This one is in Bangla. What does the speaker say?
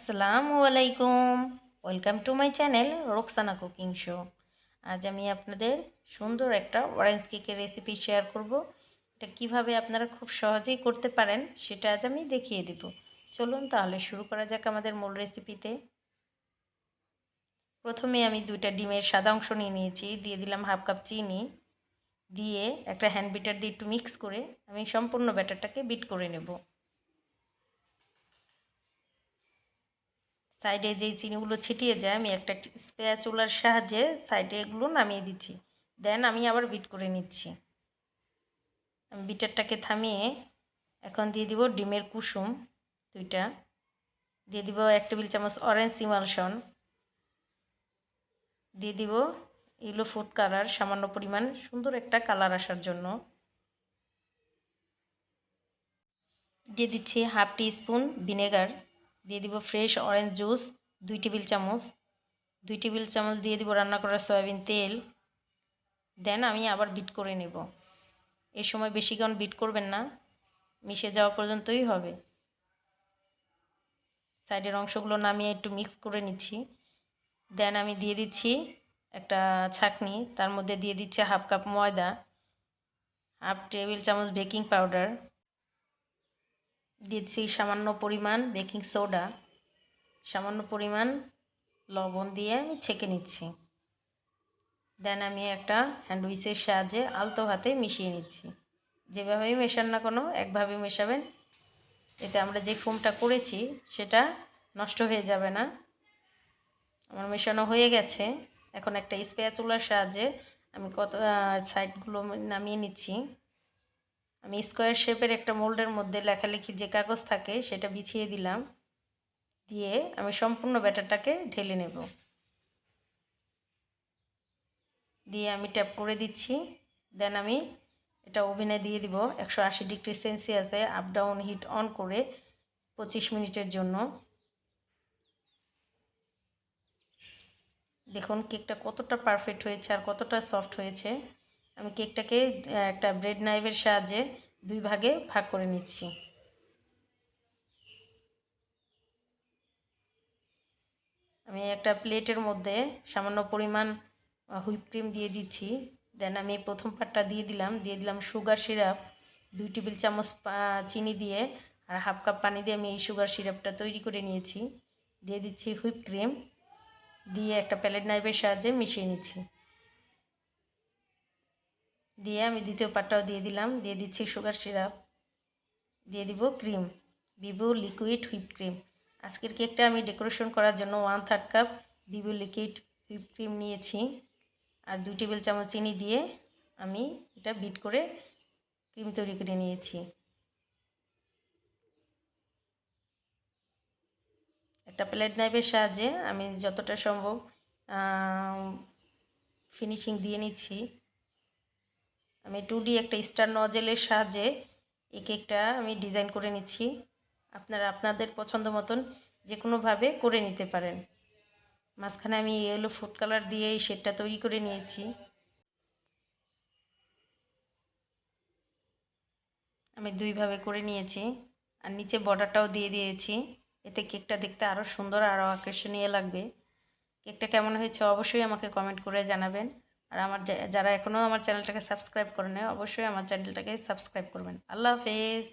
আসসালামু আলাইকুম। Welcome to my channel Roksana cooking show. আজ আমি আপনাদের সুন্দর একটা অরেঞ্জ কেকের রেসিপি শেয়ার করব। এটা কিভাবে আপনারা খুব সহজেই করতে পারেন সেটা আজ আমি দেখিয়ে দেব। চলুন তাহলে শুরু করা যাক আমাদের মূল রেসিপিতে। প্রথমে আমি 2টা ডিমের সাদা অংশ নিয়েছি, দিয়ে দিলাম হাফ কাপ চিনি, দিয়ে একটা হ্যান্ড বিটার দিয়ে একটু মিক্স করে আমি সম্পূর্ণ ব্যাটারটাকে বিট করে নেব। সাইডে যেই চিনিগুলো ছিটিয়ে যায় আমি একটা স্প্যাচুলার সাহায্যে সাইডে এগুলো নামিয়ে দিচ্ছি। দেন আমি আবার বিট করে নিচ্ছি। আমি বিটারটাকে থামিয়ে এখন দিয়ে দিব ডিমের কুসুম 2টা, দিয়ে দিব 1 টেবিল চামচ অরেঞ্জ ইমালশন, দিয়ে দিব ইয়েলো ফুড কালার সামান্য পরিমাণ সুন্দর একটা কালার আসার জন্য, দিয়ে দিচ্ছি হাফ টি স্পুন ভিনেগার, দিয়ে দিব ফ্রেশ অরেঞ্জ জুস 2 টেবিল চামচ, 2 টেবিল চামচ দিয়ে দিব রান্না করা সয়াবিন তেল। দেন আমি আবার বিট করে নেব। এই সময় বেশিক্ষণ বিট করবেন না, মিশে যাওয়া পর্যন্তই হবে। সাইডের অংশগুলো নামিয়ে একটু মিক্স করে নিচ্ছি। দেন আমি দিয়ে দিচ্ছি একটা ছাঁকনি, তার মধ্যে দিয়ে দিচ্ছি হাফ কাপ ময়দা, হাফ টেবিল চামচ বেকিং পাউডার, দিচ্ছি সামান্য পরিমাণ বেকিং সোডা, সামান্য পরিমাণ লবণ দিয়ে আমি ছেঁকে নিচ্ছি। দেন আমি একটা হ্যান্ড উইচের সাহায্যে আলতো হাতে মিশিয়ে নিচ্ছি। যেভাবেই মেশান না কোনো একভাবে মেশাবেন, এতে আমরা যে ফোমটা করেছি সেটা নষ্ট হয়ে যাবে না। আমার মেশানো হয়ে গেছে। এখন একটা স্প্যাচুলার সাহায্যে আমি সাইডগুলো নামিয়ে নিচ্ছি। আমি স্কোয়ার শেপের একটা মোল্ডের মধ্যে লেখালেখির যে কাগজ থাকে সেটা বিছিয়ে দিলাম, দিয়ে আমি সম্পূর্ণ ব্যাটারটাকে ঢেলে নেব। দিয়ে আমি ট্যাপ করে দিচ্ছি। দেন আমি এটা ওভেনে দিয়ে দিব 180 ডিগ্রি সেলসিয়াসে আপ ডাউন হিট অন করে 25 মিনিটের জন্য। দেখুন কেকটা কতটা পারফেক্ট হয়েছে আর কতটা সফট হয়েছে। আমি কেকটাকে একটা ব্রেড নাইফের সাহায্যে 2 ভাগে ভাগ করে নিচ্ছি। আমি একটা প্লেটের মধ্যে সামান্য পরিমাণ হুইপ ক্রিম দিয়ে দিচ্ছি। দেন আমি প্রথম পার্টটা দিয়ে দিলাম সুগার সিরাপ 2 টেবিল চামচ চিনি দিয়ে আর হাফ কাপ পানি দিয়ে আমি এই সুগার সিরাপটা তৈরি করে নিয়েছি। দিয়ে দিচ্ছি হুইপ ক্রিম, দিয়ে একটা প্যালেট নাইফের সাহায্যে মিশিয়ে নিচ্ছি। দিয়ে আমি দ্বিতীয় পার্টটাও দিয়ে দিচ্ছি সুগার সিরাপ, দিয়ে দিব cream, Vivo liquid whip cream. আজকের কেকটা আমি ডেকোরেশন করার জন্য 1/3 cup Vivo liquid whip cream নিয়েছি আর 2 টেবিল চামচ চিনি দিয়ে আমি এটা বিট করে ক্রিম তৈরি করে নিয়েছি। একটা প্লেট নাইফের সাহায্যে আমি যতটা সম্ভব ফিনিশিং দিয়ে নিচ্ছি। আমি 2D একটা স্টার নজেলের সাহায্যে এই কেকটা আমি ডিজাইন করে নিচ্ছি। আপনারা আপনাদের পছন্দ মতন যে কোনোভাবে করে নিতে পারেন। মাঝখানে আমি ইয়েলো ফুড কালার দিয়ে এই শেডটা তৈরি করে নিয়েছি। আমি 2 ভাবে করে নিয়েছি আর নিচে বর্ডারটাও দিয়ে দিয়েছি। এতে কেকটা দেখতে আরও সুন্দর আরও আকর্ষণীয় লাগবে। কেকটা কেমন হয়েছে অবশ্যই আমাকে কমেন্ট করে জানাবেন। আর যারা এখনও আমার চ্যানেলটাকে সাবস্ক্রাইব করেনি অবশ্যই আমার চ্যানেলটাকে সাবস্ক্রাইব করবেন। আল্লাহ হাফেজ।